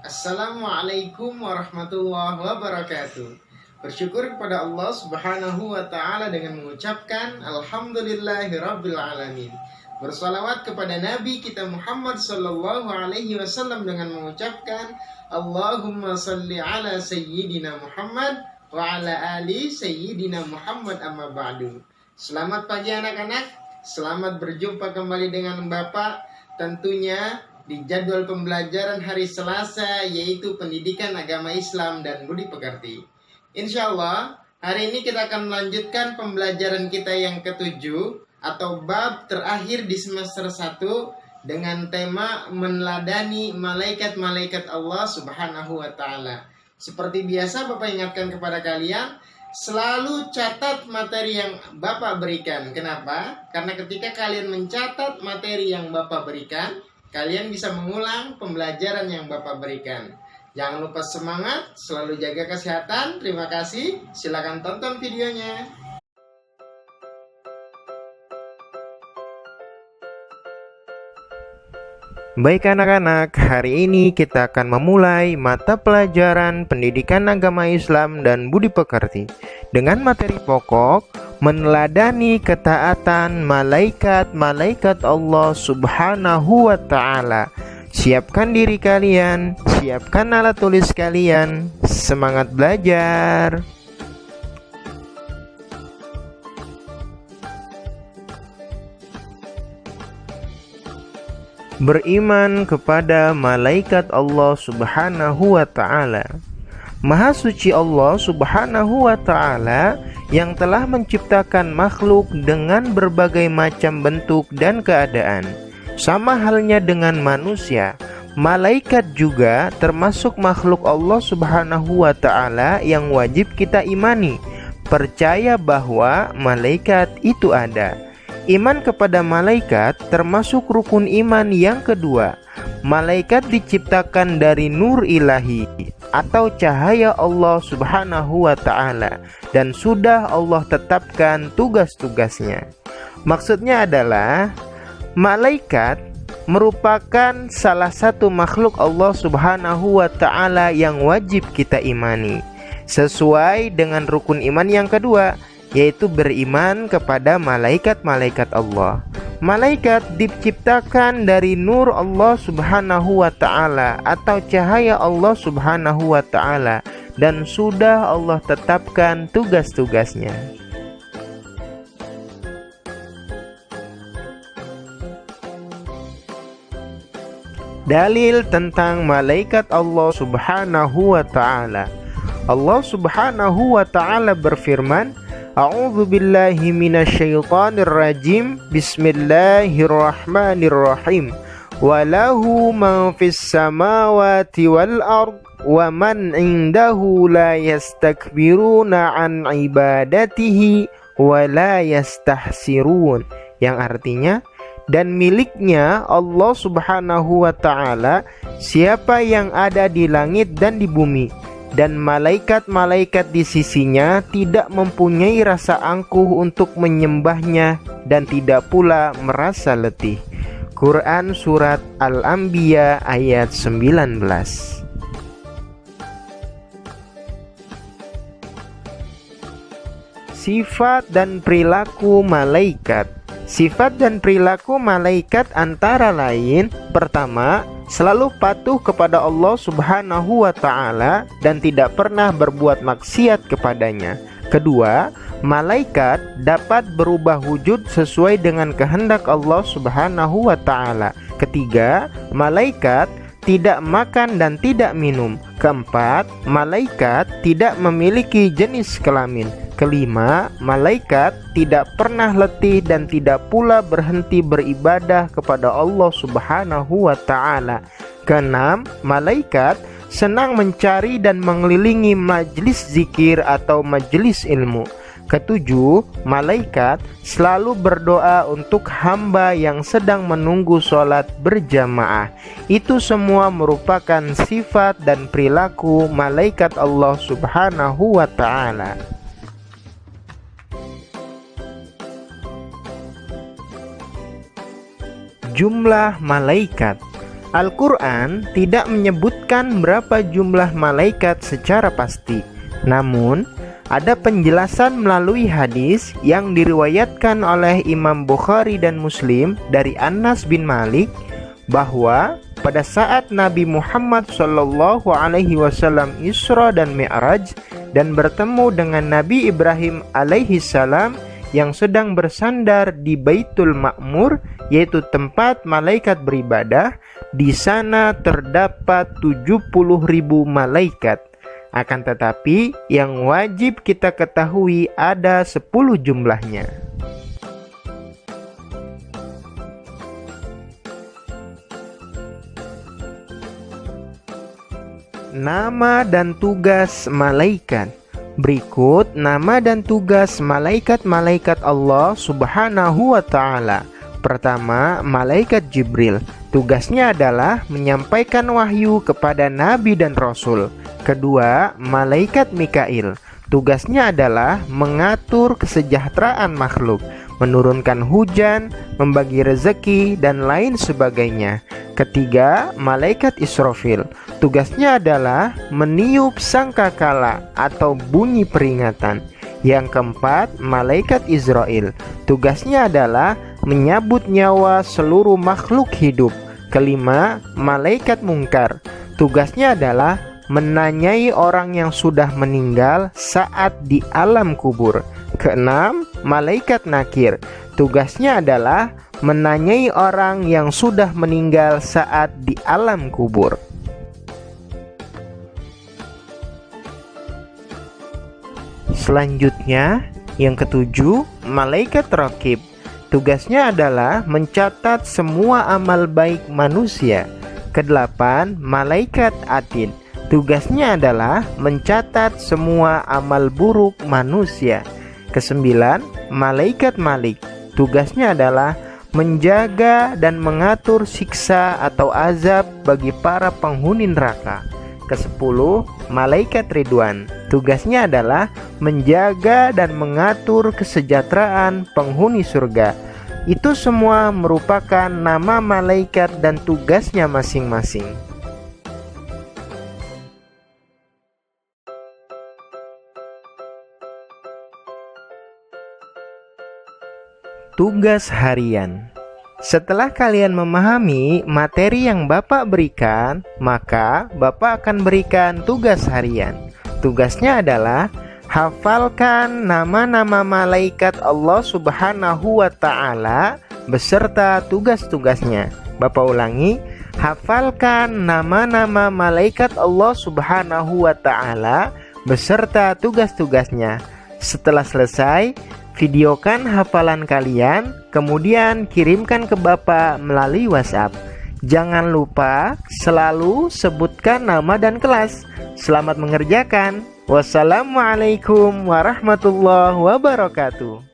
Assalamualaikum warahmatullahi wabarakatuh. Bersyukur kepada Allah Subhanahu wa taala dengan mengucapkan alhamdulillahirabbil alamin. Bersalawat kepada Nabi kita Muhammad sallallahu alaihi wasallam dengan mengucapkan Allahumma salli ala sayyidina Muhammad wa ala ali sayyidina Muhammad amma ba'du. Selamat pagi anak-anak. Selamat berjumpa kembali dengan Bapak tentunya di jadwal pembelajaran hari Selasa, yaitu pendidikan agama Islam dan budi pekerti. Insya Allah hari ini kita akan melanjutkan pembelajaran kita yang ketujuh atau bab terakhir di semester 1 dengan tema meneladani malaikat-malaikat Allah Subhanahu wa taala. Seperti biasa Bapak ingatkan kepada kalian, selalu catat materi yang Bapak berikan. Kenapa? Karena ketika kalian mencatat materi yang Bapak berikan, kalian bisa mengulang pembelajaran yang Bapak berikan. Jangan lupa semangat, selalu jaga kesehatan. Terima kasih. Silakan tonton videonya. Baik anak-anak, hari ini kita akan memulai mata pelajaran pendidikan agama Islam dan budi pekerti dengan materi pokok meneladani ketaatan malaikat-malaikat Allah Subhanahu wa taala. Siapkan diri kalian, siapkan alat tulis kalian, semangat belajar. Beriman kepada malaikat Allah Subhanahu wa ta'ala. Maha suci Allah Subhanahu wa ta'ala yang telah menciptakan makhluk dengan berbagai macam bentuk dan keadaan. Sama halnya dengan manusia, malaikat juga termasuk makhluk Allah Subhanahu wa ta'ala yang wajib kita imani. Percaya bahwa malaikat itu ada. Iman kepada malaikat termasuk rukun iman yang kedua. Malaikat diciptakan dari nur ilahi atau cahaya Allah Subhanahu wa ta'ala dan sudah Allah tetapkan tugas-tugasnya. Maksudnya adalah malaikat merupakan salah satu makhluk Allah Subhanahu wa ta'ala yang wajib kita imani sesuai dengan rukun iman yang kedua, yaitu beriman kepada malaikat-malaikat Allah. Malaikat diciptakan dari nur Allah Subhanahu wa ta'ala atau cahaya Allah Subhanahu wa ta'ala dan sudah Allah tetapkan tugas-tugasnya. Dalil tentang malaikat Allah Subhanahu wa ta'ala. Allah Subhanahu wa ta'ala berfirman, A'udzu billahi minasyaitonir rajim. Bismillahirrahmanirrahim. Walahu man fis samawati wal ard wa man indahu la yastakbiruna an ibadatihi wa la yastahsirun. Yang artinya, dan miliknya Allah Subhanahu wa ta'ala siapa yang ada di langit dan di bumi, dan malaikat-malaikat di sisinya tidak mempunyai rasa angkuh untuk menyembahnya dan tidak pula merasa letih. Quran Surat Al-Anbiya ayat 19. Sifat dan perilaku malaikat. Sifat dan perilaku malaikat antara lain: pertama, selalu patuh kepada Allah Subhanahu wa ta'ala dan tidak pernah berbuat maksiat kepadanya. Kedua, malaikat dapat berubah wujud sesuai dengan kehendak Allah Subhanahu wa ta'ala. Ketiga, malaikat tidak makan dan tidak minum. Keempat, malaikat tidak memiliki jenis kelamin. Kelima, malaikat tidak pernah letih dan tidak pula berhenti beribadah kepada Allah Subhanahu wa ta'ala. Keenam, malaikat senang mencari dan mengelilingi majelis zikir atau majelis ilmu. Ketujuh, malaikat selalu berdoa untuk hamba yang sedang menunggu sholat berjamaah. Itu semua merupakan sifat dan perilaku malaikat Allah Subhanahu wa ta'ala. Jumlah malaikat. Al-Quran tidak menyebutkan berapa jumlah malaikat secara pasti. Namun, ada penjelasan melalui hadis yang diriwayatkan oleh Imam Bukhari dan Muslim dari Anas bin Malik bahwa pada saat Nabi Muhammad SAW Isra dan Mi'raj dan bertemu dengan Nabi Ibrahim alaihissalam yang sedang bersandar di Baitul Ma'mur, yaitu tempat malaikat beribadah, di sana terdapat 70.000 malaikat. Akan tetapi yang wajib kita ketahui ada 10 jumlahnya. Nama dan tugas malaikat. Berikut nama dan tugas malaikat-malaikat Allah Subhanahu wa Ta'ala. Pertama, malaikat Jibril. Tugasnya adalah menyampaikan wahyu kepada nabi dan rasul. Kedua, malaikat Mikail. Tugasnya adalah mengatur kesejahteraan makhluk, menurunkan hujan, membagi rezeki, dan lain sebagainya. Ketiga, malaikat Israfil. Tugasnya adalah meniup sangkakala atau bunyi peringatan. Yang keempat, malaikat Israel. Tugasnya adalah menyabut nyawa seluruh makhluk hidup. Kelima, malaikat Mungkar. Tugasnya adalah menanyai orang yang sudah meninggal saat di alam kubur. Keenam, malaikat Nakir. Tugasnya adalah menanyai orang yang sudah meninggal saat di alam kubur. Selanjutnya, yang ketujuh, malaikat Raqib. Tugasnya adalah mencatat semua amal baik manusia. Kedelapan, malaikat Atid. Tugasnya adalah mencatat semua amal buruk manusia. Kesembilan, malaikat Malik. Tugasnya adalah menjaga dan mengatur siksa atau azab bagi para penghuni neraka. Kesepuluh, malaikat Ridwan. Tugasnya adalah menjaga dan mengatur kesejahteraan penghuni surga. Itu semua merupakan nama malaikat dan tugasnya masing-masing. Tugas harian. Setelah kalian memahami materi yang Bapak berikan, maka Bapak akan berikan tugas harian. Tugasnya adalah hafalkan nama-nama malaikat Allah Subhanahu wa Ta'ala beserta tugas-tugasnya. Bapak ulangi, hafalkan nama-nama malaikat Allah Subhanahu wa Ta'ala beserta tugas-tugasnya. Setelah selesai, videokan hafalan kalian, kemudian kirimkan ke Bapak melalui WhatsApp. Jangan lupa selalu sebutkan nama dan kelas. Selamat mengerjakan. Wassalamualaikum warahmatullahi wabarakatuh.